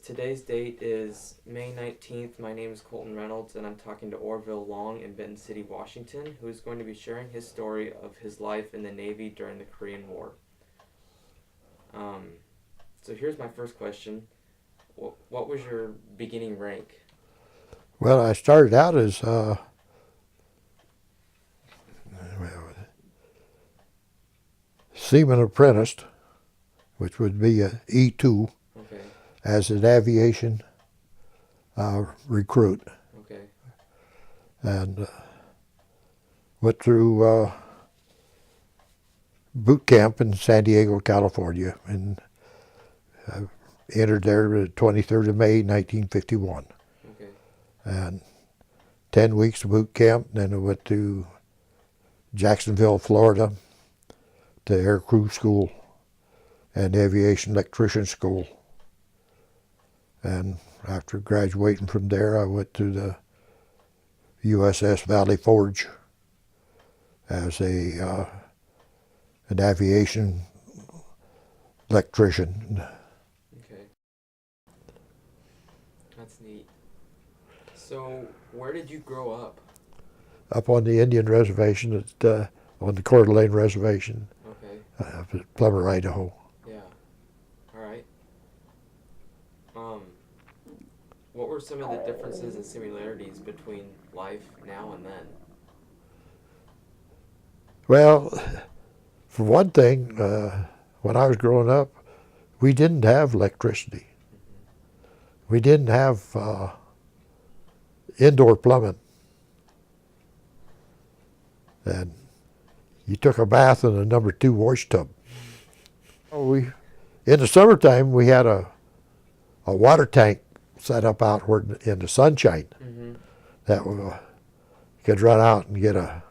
Today's date is May 19th. My name is Colton Reynolds, and I'm talking to Orville Long in Benton City, Washington, who is going to be sharing his story of his life in the Navy during the Korean War. Um, so here's my first question. What was your beginning rank? Well, I started out as seaman apprentice, which would be a E2, Okay. as an aviation recruit, Okay. and went through boot camp in San Diego, California, and entered there the 23rd of May, 1951. Okay. And 10 weeks of boot camp. Then I went to Jacksonville, Florida, to air crew school and aviation electrician school. And after graduating from there, I went to the USS Valley Forge as an aviation electrician. Okay. That's neat. So, where did you grow up? Up on the Indian reservation, on the Coeur d'Alene reservation, Okay. up at Plummer, Idaho. Yeah. All right. What were some of the differences and similarities between life now and then? Well, for one thing, when I was growing up, we didn't have electricity. We didn't have indoor plumbing. And you took a bath in a number 2 wash tub. In the summertime, we had a water tank set up out where in the sunshine that we could run out and get a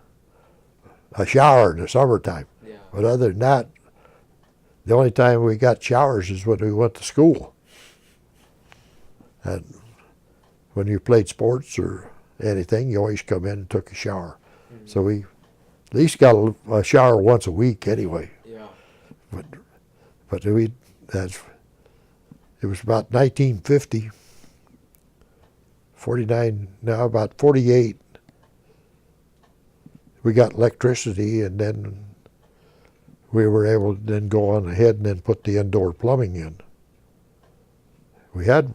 shower in the summertime. Yeah. But other than that, the only time we got showers is when we went to school. And when you played sports or anything, you always come in and took a shower. Mm-hmm. So we at least got a shower once a week anyway. Yeah. But it was about 1950, 49, now about 48. We got electricity, and then we were able to then go on ahead and then put the indoor plumbing in. We had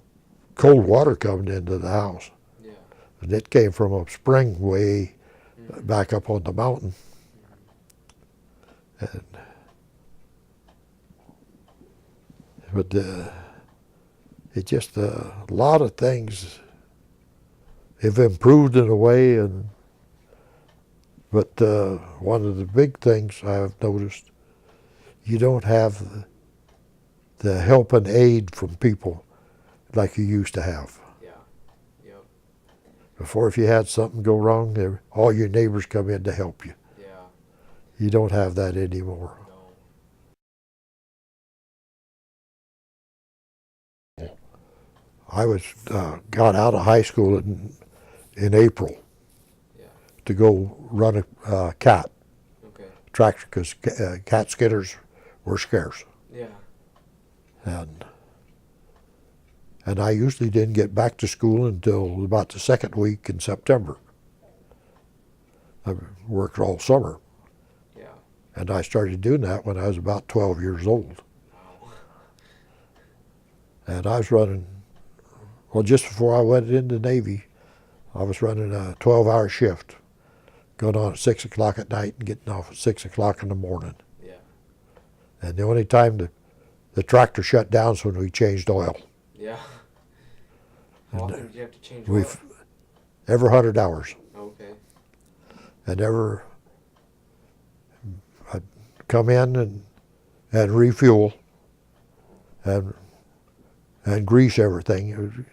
cold water coming into the house. Yeah. And it came from a spring way back up on the mountain. But it just a lot of things have improved in a way, but one of the big things I've noticed, you don't have the help and aid from people like you used to have. Yeah. Yep. Before, if you had something go wrong, all your neighbors come in to help you. Yeah. You don't have that anymore. No. I got out of high school in April. Yeah. To go run a cat Okay. tractor, because cat skidders were scarce. Yeah. And I usually didn't get back to school until about the second week in September. I worked all summer. Yeah. And I started doing that when I was about 12 years old. Wow. And I was running, well, just before I went into the Navy, I was running a 12-hour shift, going on at 6 o'clock at night and getting off at 6 o'clock in the morning. Yeah. And the only time the tractor shut down is when we changed oil. Yeah. How often did you have to change oil? We've every 100 hours. Okay. And I'd come in and refuel and grease everything.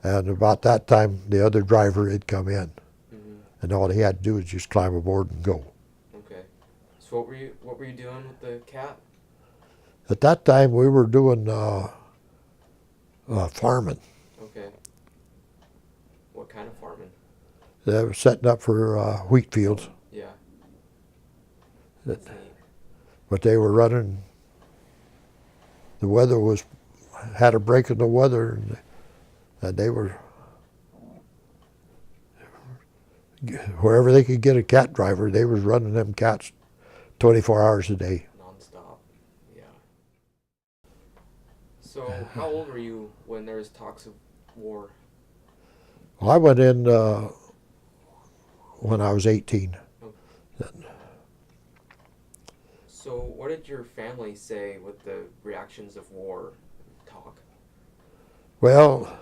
And about that time, the other driver had come in, and all he had to do was just climb aboard and go. Okay. So what were you doing with the cat? At that time, we were doing farming. Okay. What kind of farming? They were setting up for wheat fields. Yeah. But they were running. The weather was had a break in the weather, and they were wherever they could get a cat driver, they was running them cats 24 hours a day. Non-stop. Yeah. So, how old were you when there was talks of war? Well, I went in when I was 18. Okay. So, what did your family say with the reactions of war talk? Well,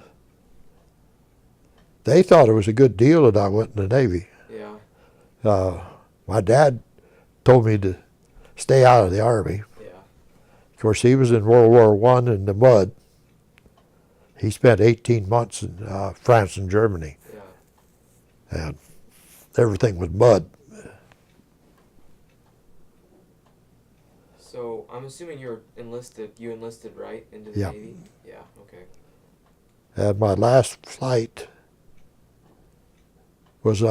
they thought it was a good deal that I went in the Navy. Yeah. My dad told me to stay out of the Army. Yeah. Of course, he was in World War I in the mud. He spent 18 months in France and Germany. Yeah. And everything was mud. So, I'm assuming you enlisted, right, into the Yeah. Navy? Yeah, okay. And my last flight was,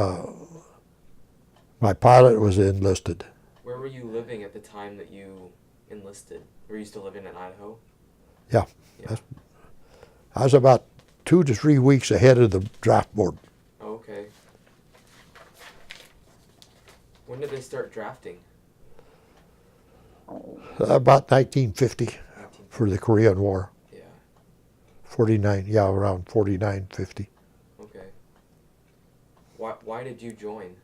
my pilot was enlisted. Where were you living at the time that you enlisted? Were you still living in Idaho? Yeah. Yeah. I was about 2 to 3 weeks ahead of the draft board. Oh, okay. When did they start drafting? About 1950 for the Korean War. Yeah. 49, yeah, around 49, 50. Okay. Why did you join?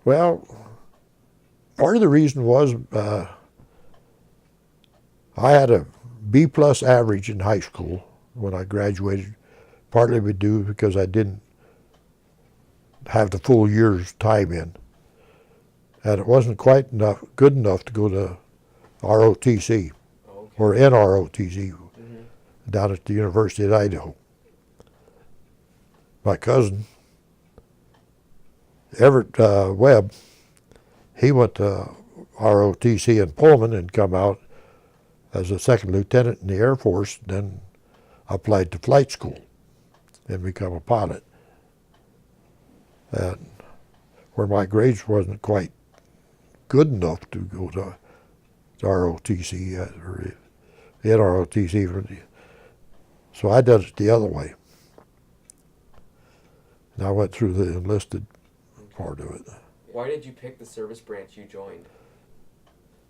Well, part of the reason was I had a B plus average in high school when I graduated, partly due because I didn't have the full year's time in. And it wasn't quite good enough to go to ROTC, Oh, okay. or NROTC, Mm-hmm. down at the University of Idaho. My cousin, Everett Webb, he went to ROTC in Pullman and come out as a second lieutenant in the Air Force, then applied to flight school and become a pilot. And where my grades wasn't quite good enough to go to ROTC or NROTC, so I did it the other way. And I went through the enlisted part of it. Why did you pick the service branch you joined?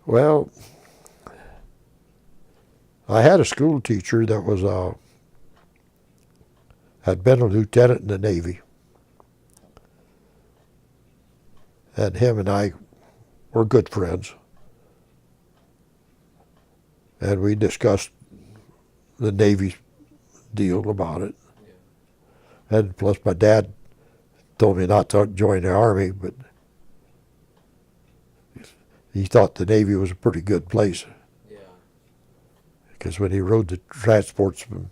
Well, I had a school teacher that was had been a lieutenant in the Navy, and him and I were good friends, and we discussed the Navy deal about it. Yeah. And plus, my dad told me not to join the Army, but he thought the Navy was a pretty good place. Yeah. Because when he rode the transports from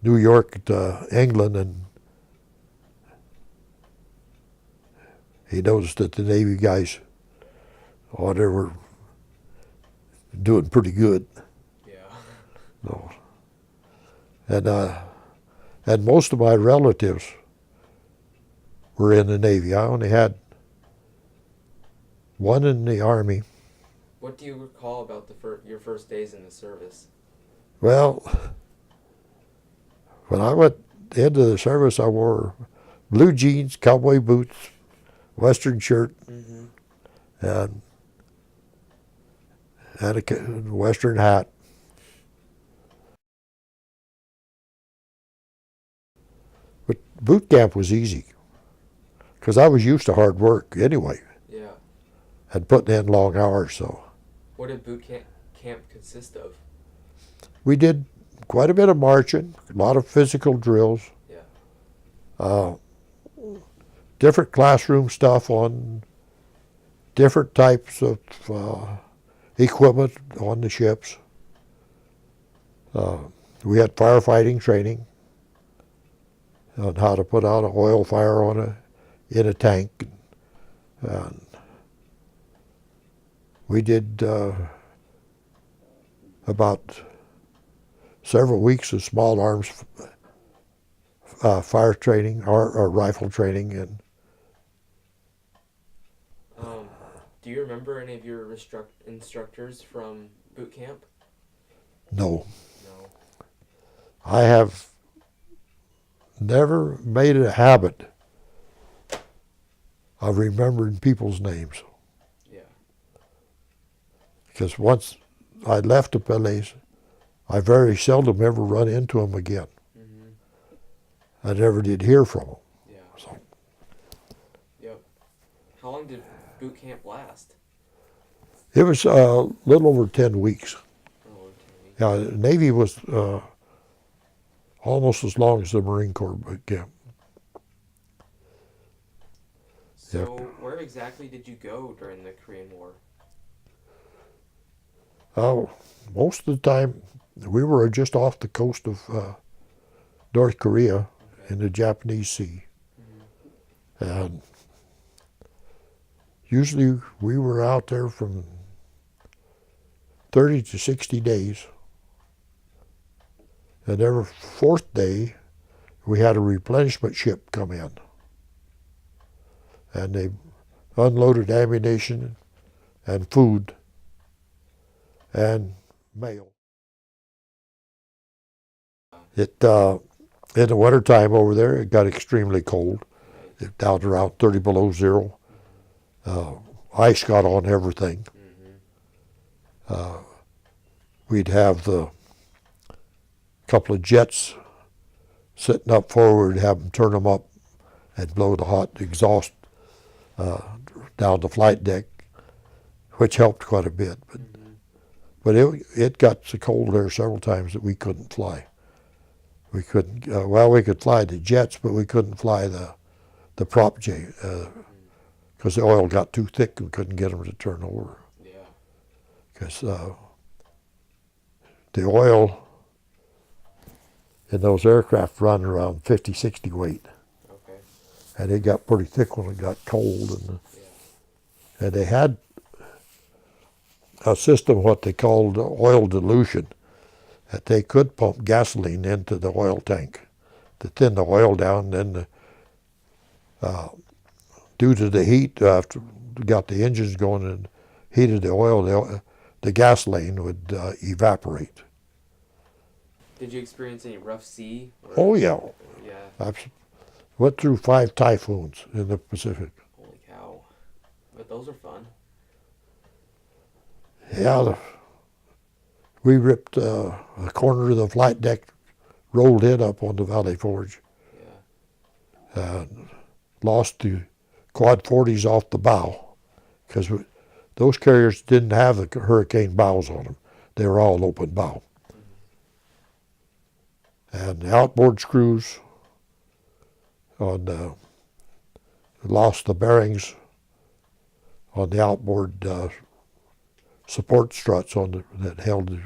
New York to England, and he noticed that the Navy guys, oh, they were doing pretty good. Yeah. So, and most of my relatives were in the Navy. I only had one in the Army. What do you recall about your first days in the service? Well, when I went into the service, I wore blue jeans, cowboy boots, Western shirt, Mm-hmm. and a Western hat. But boot camp was easy because I was used to hard work anyway, Yeah. and putting in long hours. So What did camp consist of? we did quite a bit of marching, a lot of physical drills, Yeah. different classroom stuff on different types of equipment on the ships. We had firefighting training on how to put out an oil fire in a tank. And we did about several weeks of small arms fire training or rifle training. And Do you remember any of your instructors from boot camp? No. No. I have never made it a habit of remembering people's names. Yeah. Because once I left the place, I very seldom ever run into them again. Mm-hmm. I never did hear from them. Yeah. So Yep. How long did boot camp last? it was a little over 10 weeks. Oh, 10 weeks. Yeah, the Navy was almost as long as the Marine Corps boot camp. So, where exactly did you go during the Korean War? Most of the time, we were just off the coast of North Korea Okay. in the Japanese Sea. Mm-hmm. And usually we were out there from 30 to 60 days. And every fourth day, we had a replenishment ship come in. And they unloaded ammunition and food and mail. In the wintertime over there, it got extremely cold. Right. It down around 30 below zero. Ice got on everything. Mm-hmm. We'd have the couple of jets sitting up forward, have them turn them up and blow the hot exhaust down the flight deck, which helped quite a bit. But it got so cold there several times that we couldn't fly. We couldn't. We could fly the jets, but we couldn't fly the prop jet because the oil got too thick and couldn't get them to turn over. Yeah. Because the oil in those aircraft run around 50, 60 weight. Okay. And it got pretty thick when it got cold. And they had a system, what they called oil dilution, that they could pump gasoline into the oil tank to thin the oil down. Then due to the heat, after we got the engines going and heated the oil, the gasoline would evaporate. Did you experience any rough sea? Oh, yeah. Yeah. I went through 5 typhoons in the Pacific. Holy cow. But those are fun. Yeah, we ripped a corner of the flight deck, rolled it up on the Valley Forge, Yeah. lost the quad 40s off the bow, because those carriers didn't have the hurricane bows on them. They were all open bow. And the outboard screws lost the bearings on the outboard support struts that held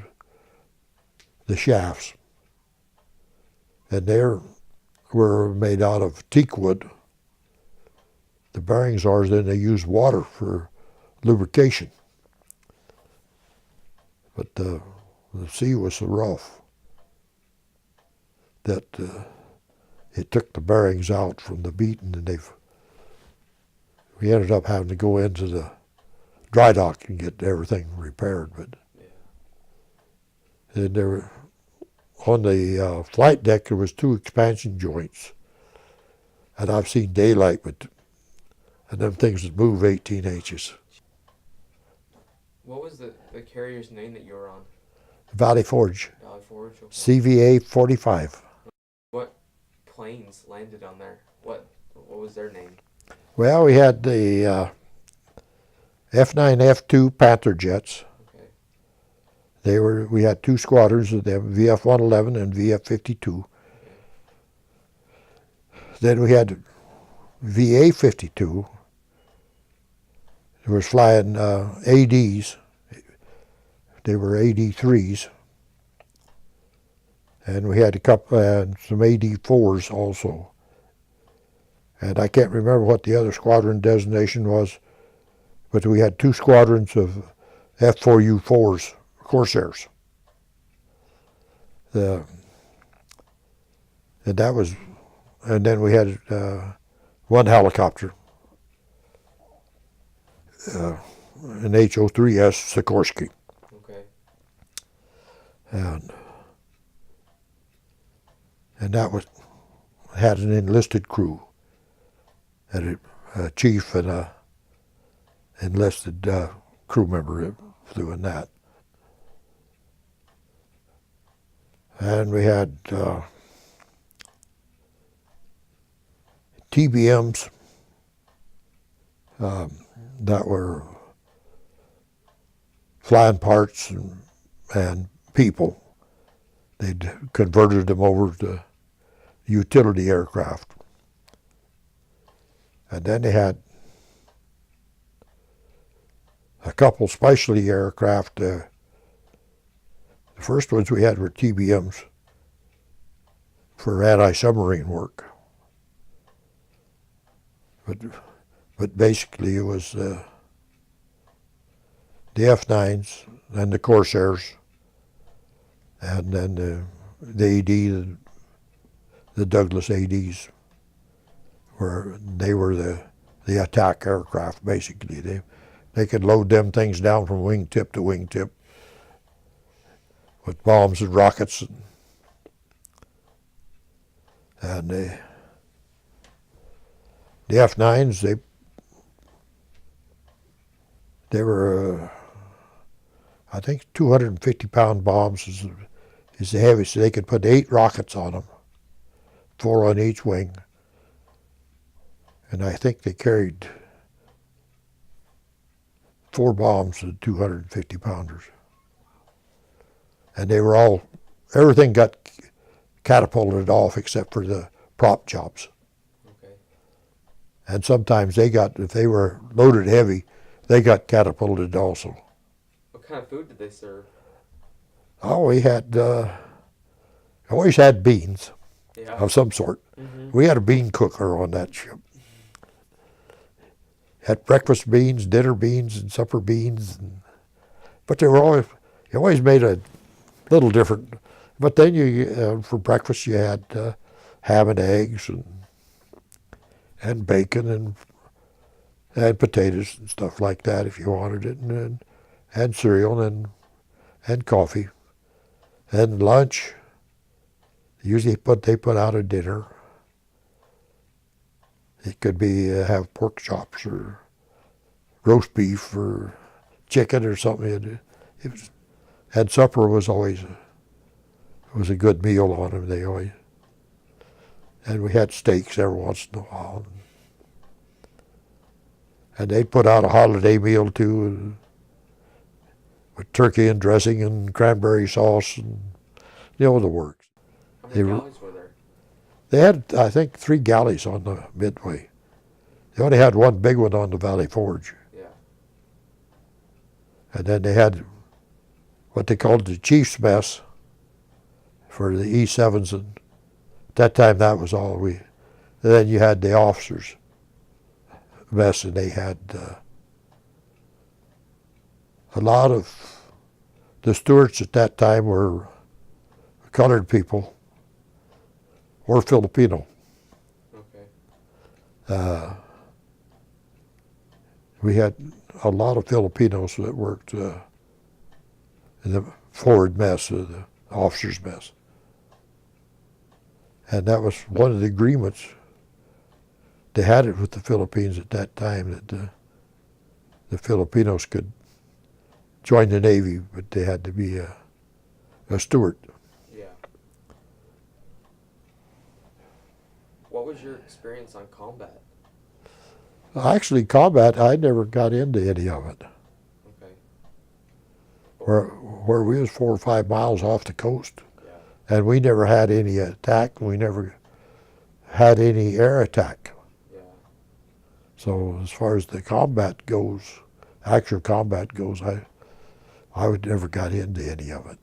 the shafts. And they were made out of teak wood. The bearings are, then they use water for lubrication. But the sea was so rough that it took the bearings out from the beating, and we ended up having to go into the dry dock and get everything repaired. But and there were, on the flight deck, there was 2 expansion joints, and I've seen daylight, and them things would move 18 inches. What was the carrier's name that you were on? Valley Forge, Valley Forge? Okay. CVA 45. What planes landed on there? What was their name? Well, we had the F9, F2 Panther jets. Okay. We had 2 squadrons of them, VF-111 and VF-52. Okay. Then we had VA-52. They were flying ADs. They were AD-3s. And we had a couple, some AD-4s also. And I can't remember what the other squadron designation was, but we had 2 squadrons of F4U-4s, Corsairs. And then we had 1 helicopter, an HO-3S Sikorsky. Okay. and that had an enlisted crew, had a chief and a enlisted crew member flew in that. And we had TBMs that were flying parts and people. They'd converted them over to utility aircraft. And then they had a couple specialty aircraft. The first ones we had were TBMs for anti-submarine work. But basically it was the F-9s and the Corsairs, and then the AD, the Douglas ADs, they were the attack aircraft basically. They could load them things down from wingtip to wingtip with bombs and rockets, and the F-9s, they were I think 250-pound bombs is the heaviest. So they could put 8 rockets on them, 4 on each wing, and I think they carried 4 bombs of 250-pounders. And they were everything got catapulted off except for the prop jobs. Okay. And sometimes if they were loaded heavy, they got catapulted also. What kind of food did they serve? Oh, we had, always had beans of some sort. Mm-hmm. We had a bean cooker on that ship. Had breakfast beans, dinner beans, and supper beans. But they were you always made a little different. But then for breakfast you had ham and eggs and bacon and potatoes and stuff like that if you wanted it, and cereal and coffee. And lunch, usually they put out a dinner. It could be have pork chops or roast beef or chicken or something. And supper was always a good meal on them. They always, and we had steaks every once in a while. And they'd put out a holiday meal too, with turkey and dressing and cranberry sauce and the works. How many galleys were there? They had, I think, 3 galleys on the Midway. They only had one big one on the Valley Forge. Yeah. And then they had what they called the Chief's Mess for the E-7s. And at that time, that was all and then you had the officers' mess, and they had a lot of the stewards at that time were colored people or Filipino. Okay. We had a lot of Filipinos that worked in the forward mess, the officers' mess. And that was one of the agreements. They had it with the Philippines at that time that the Filipinos could join the Navy, but they had to be a steward. Yeah. What was your experience on combat? Actually, combat, I never got into any of it. Okay. Where we was 4 or 5 miles off the coast, Yeah. and we never had any attack. We never had any air attack. Yeah. So as far as the combat goes, actual combat goes, I would never got into any of it.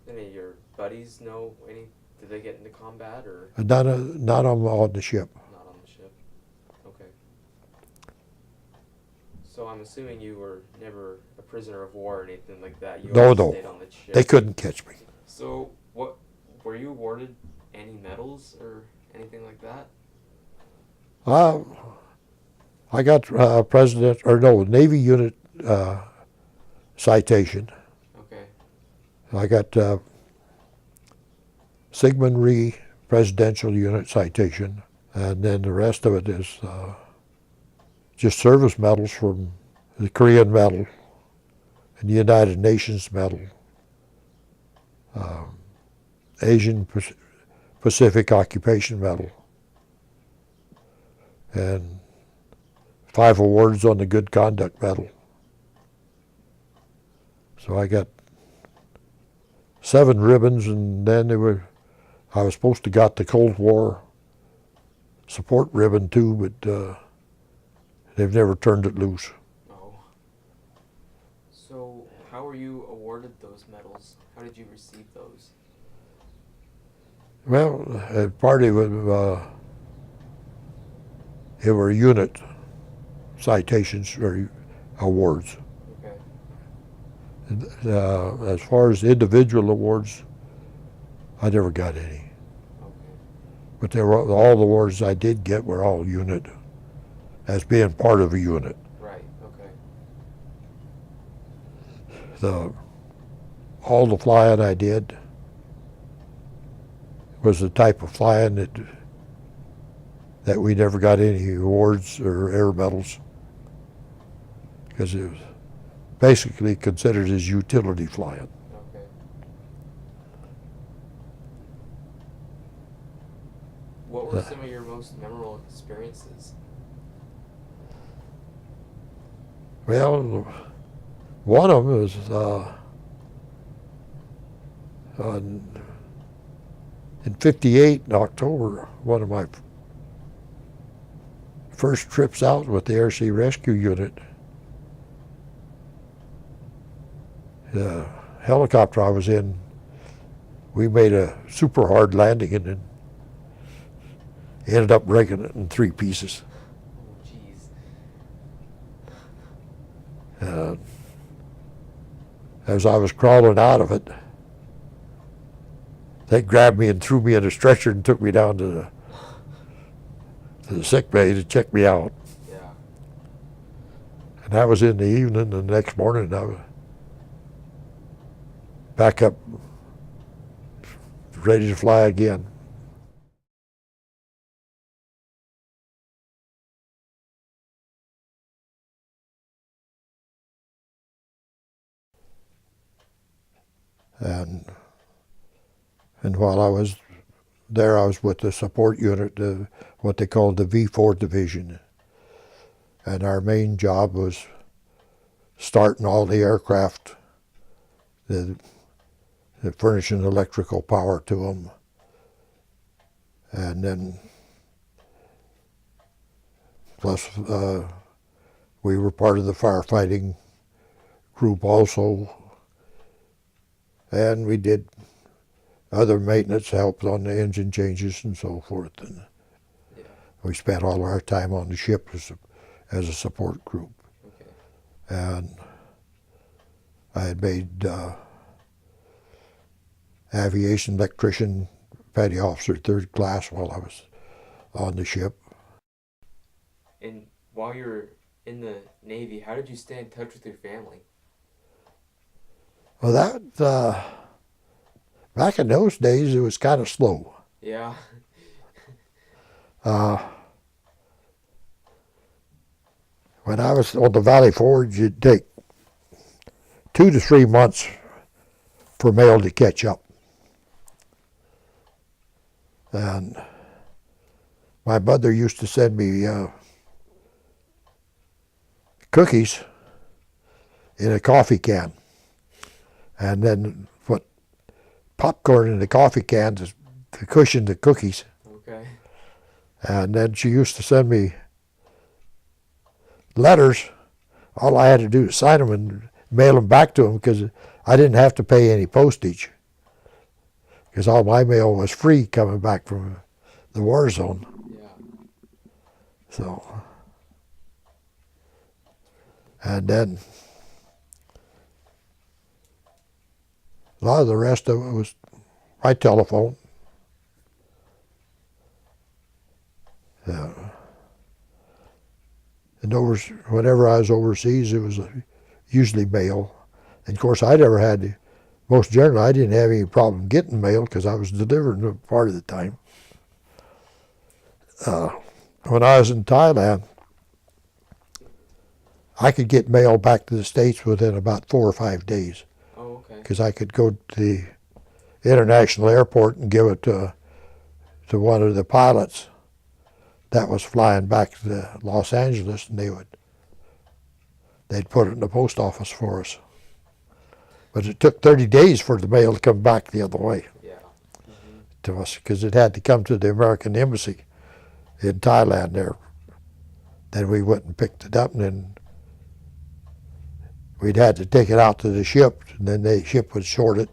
Any of your buddies know any? Did they get into combat or? None of them on the ship. Not on the ship. Okay. So I'm assuming you were never a prisoner of war or anything like that. You No. stayed on the ship. They couldn't catch me. So what? Were you awarded any medals or anything like that? I got Navy unit citation. Okay. I got Sigmund Rhee Presidential Unit Citation, and then the rest of it is just service medals from the Korean Medal and the United Nations Medal, Asian Pacific Occupation Medal, and 5 awards on the Good Conduct Medal. So I got 7 ribbons, and then I was supposed to got the Cold War support ribbon too, but they've never turned it loose. Oh. So how were you awarded those medals? How did you receive those? Well, partly it were unit citations or awards. Okay. As far as individual awards, I never got any. Okay. But all the awards I did get were all unit, as being part of a unit. Right. Okay. All the flying I did was the type of flying that we never got any awards or air medals, because it was basically considered as utility flying. Okay. What were some of your most memorable experiences? Well, one of them was in '58 in October, one of my first trips out with the Air Sea Rescue Unit. The helicopter I was in, we made a super hard landing and then ended up breaking it in 3 pieces. Oh, jeez. As I was crawling out of it, they grabbed me and threw me in a stretcher and took me down to the sick bay to check me out. Yeah. And that was in the evening, and the next morning I was back up, ready to fly again. And while I was there, I was with the support unit, what they called the V4 Division. And our main job was starting all the aircraft, furnishing electrical power to them. And then, plus, we were part of the firefighting group also. And we did other maintenance help on the engine changes and so forth. And Yeah. we spent all our time on the ship as a support group. Okay. And I had made aviation electrician, petty officer, 3rd class while I was on the ship. And while you were in the Navy, how did you stay in touch with your family? Well, that, back in those days, it was kind of slow. Yeah. When I was on the Valley Forge, it'd take 2 to 3 months for mail to catch up. And my mother used to send me cookies in a coffee can, and then put popcorn in the coffee can to cushion the cookies. Okay. And then she used to send me letters. All I had to do was sign them and mail them back to them, because I didn't have to pay any postage, because all my mail was free coming back from the war zone. Yeah. So, and then a lot of the rest of it was by telephone. And whenever I was overseas, it was usually mail. And of course, I never had most generally, I didn't have any problem getting mail because I was delivering it part of the time. When I was in Thailand, I could get mail back to the States within about 4 or 5 days. Oh, okay. Because I could go to the international airport and give it to one of the pilots that was flying back to Los Angeles, and they'd put it in the post office for us. But it took 30 days for the mail to come back the other way. Yeah. To us, because it had to come to the American embassy in Thailand there. Then we went and picked it up, and then we'd had to take it out to the ship, and then the ship would sort it,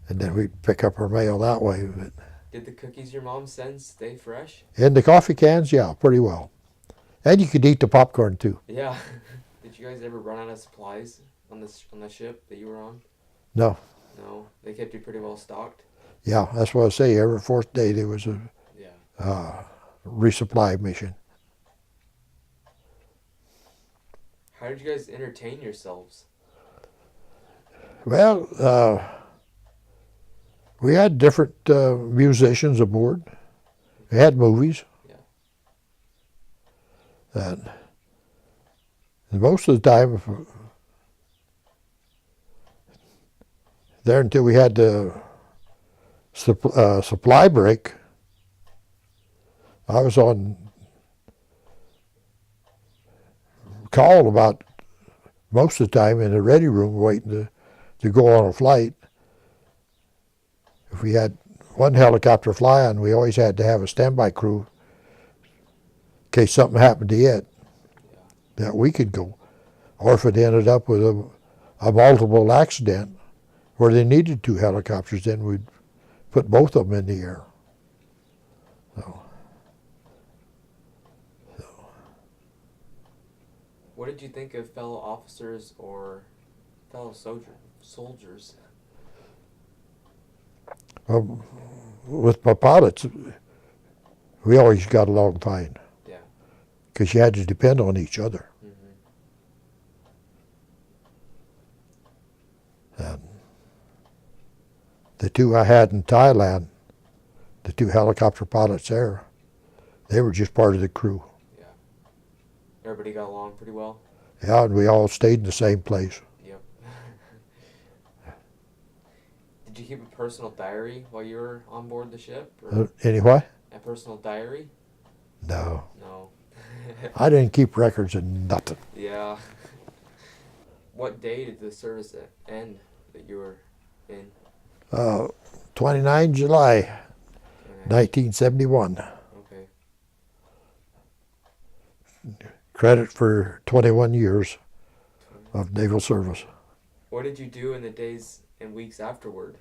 and then we'd pick up our mail that way. But Did the cookies your mom send stay fresh? in the coffee cans, yeah, pretty well. And you could eat the popcorn too. Yeah. Did you guys ever run out of supplies on the ship that you were on? No. No. They kept you pretty well stocked? Yeah, that's what I say. Every fourth day there was a Yeah. resupply mission. How did you guys entertain yourselves? Well, we had different musicians aboard. We had movies. Yeah. And most of the time, there until we had the supply break, I was on call about most of the time in the ready room waiting to go on a flight. If we had one helicopter flying, we always had to have a standby crew in case something happened to it that we could go. Or if it ended up with a multiple accident where they needed 2 helicopters, then we'd put both of them in the air. What did you think of fellow officers or fellow soldiers? With my pilots, we always got along fine. Yeah. Because you had to depend on each other. And the 2 I had in Thailand, the 2 helicopter pilots there, they were just part of the crew. Yeah. Everybody got along pretty well? Yeah, and we all stayed in the same place. Yep. Did you keep a personal diary while you were on board the ship? Or Anyway? a personal diary? No. No. I didn't keep records of nothing. Yeah. What day did the service end that you were in? 29 July, 1971. Okay. Credit for 21 years of naval service. What did you do in the days and weeks afterward?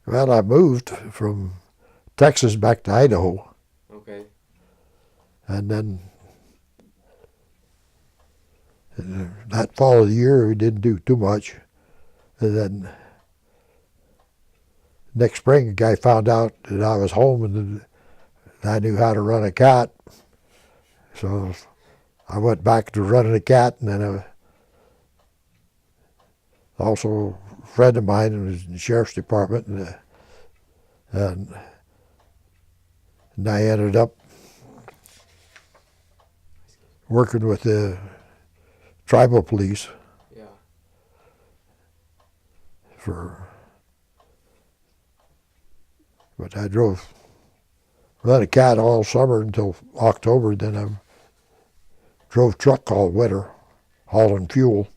Well, I moved from Texas back to Idaho, Okay. and then that fall of the year we didn't do too much. And then next spring a guy found out that I was home and I knew how to run a cat. So I went back to running a cat, and then also a friend of mine was in the sheriff's department, and I ended up working with the tribal police. Yeah. But I ran a cat all summer until October, then I drove truck all winter, hauling fuel.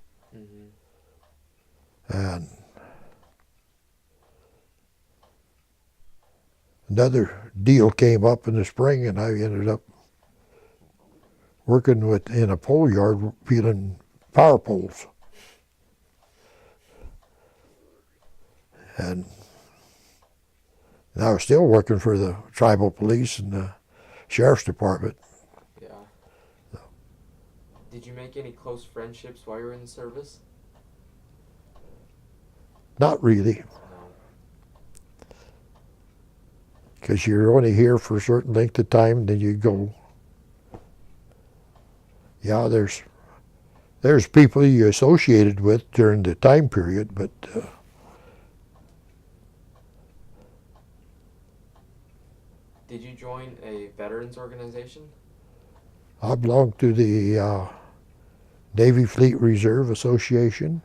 And another deal came up in the spring, and I ended up working in a pole yard peeling power poles. And I was still working for the tribal police and the sheriff's department. Yeah. Did you make any close friendships while you were in the service? Not really, No. because you're only here for a certain length of time, then you go. Yeah, there's there's people you associated with during the time period, but Did you join a veterans organization? I belong to the Navy Fleet Reserve Association,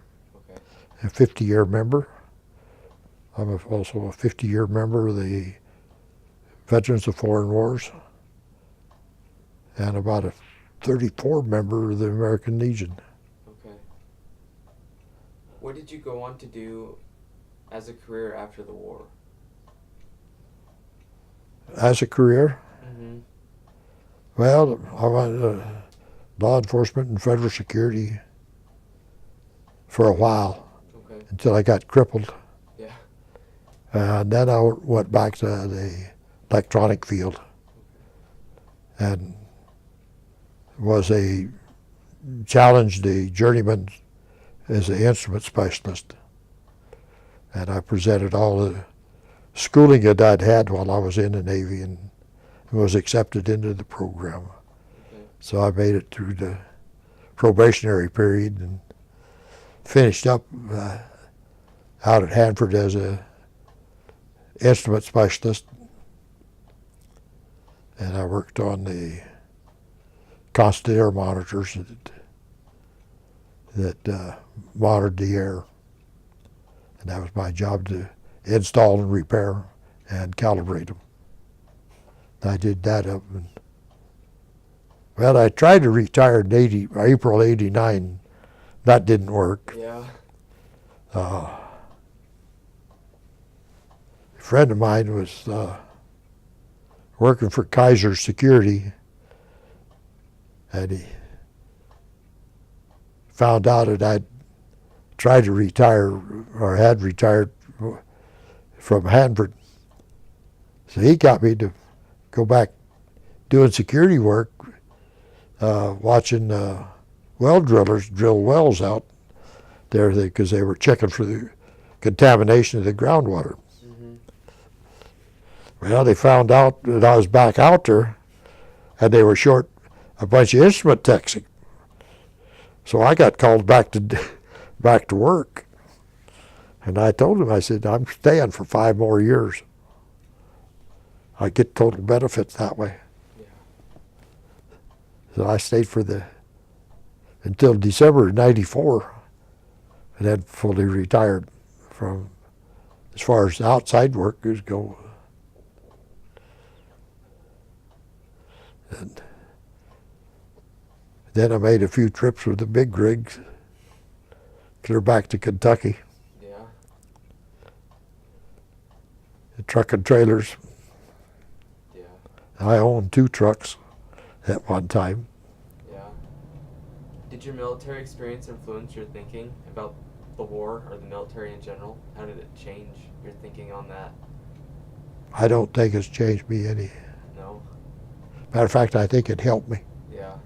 Okay. a 50-year member. I'm also a 50-year member of the Veterans of Foreign Wars, and about a 34 member of the American Legion. Okay. What did you go on to do as a career after the war? As a career, Mm-hmm. well, I went law enforcement and federal security for a while Okay. until I got crippled. Yeah. And then I went back to the electronic field and was a challenged the journeyman as an instrument specialist. And I presented all the schooling that I'd had while I was in the Navy and was accepted into the program. Okay. So I made it through the probationary period and finished up out at Hanford as a instrument specialist. And I worked on the constant air monitors that monitored the air. And that was my job to install and repair and calibrate them. I did that up. Well, I tried to retire in April '89. That didn't work. Yeah. A friend of mine was working for Kaiser Security, and he found out that I'd tried to retire or had retired from Hanford. So he got me to go back doing security work, watching well drillers drill wells out there because they were checking for the contamination of the groundwater. Mm-hmm. Well, they found out that I was back out there, and they were short a bunch of instrument techs. So I got called back to work. And I told him, I said, I'm staying for 5 more years. I get total benefits that way. Yeah. So I stayed until December '94, and then fully retired from as far as outside workers go. And then I made a few trips with the big rigs, clear back to Kentucky. Yeah. The truck and trailers. Yeah. I owned 2 trucks at one time. Yeah. Did your military experience influence your thinking about the war or the military in general? How did it change your thinking on that? I don't think it's changed me any. No? Matter of fact, I think it helped me. Yeah.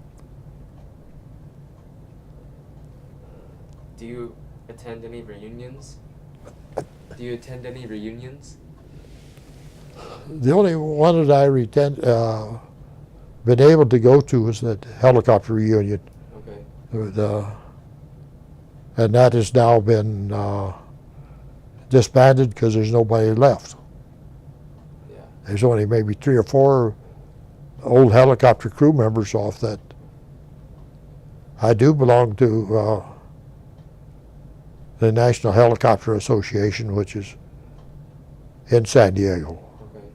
Do you attend any reunions? Do you attend any reunions? The only one that I been able to go to was that helicopter reunion. Okay. With, and that has now been disbanded because there's nobody left. Yeah. There's only maybe 3 or 4 old helicopter crew members off that. I do belong to the National Helicopter Association, which is in San Diego. Okay.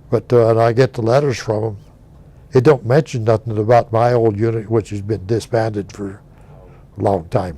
But when I get the letters from them, it don't mention nothing about my old unit, which has been disbanded for a long time.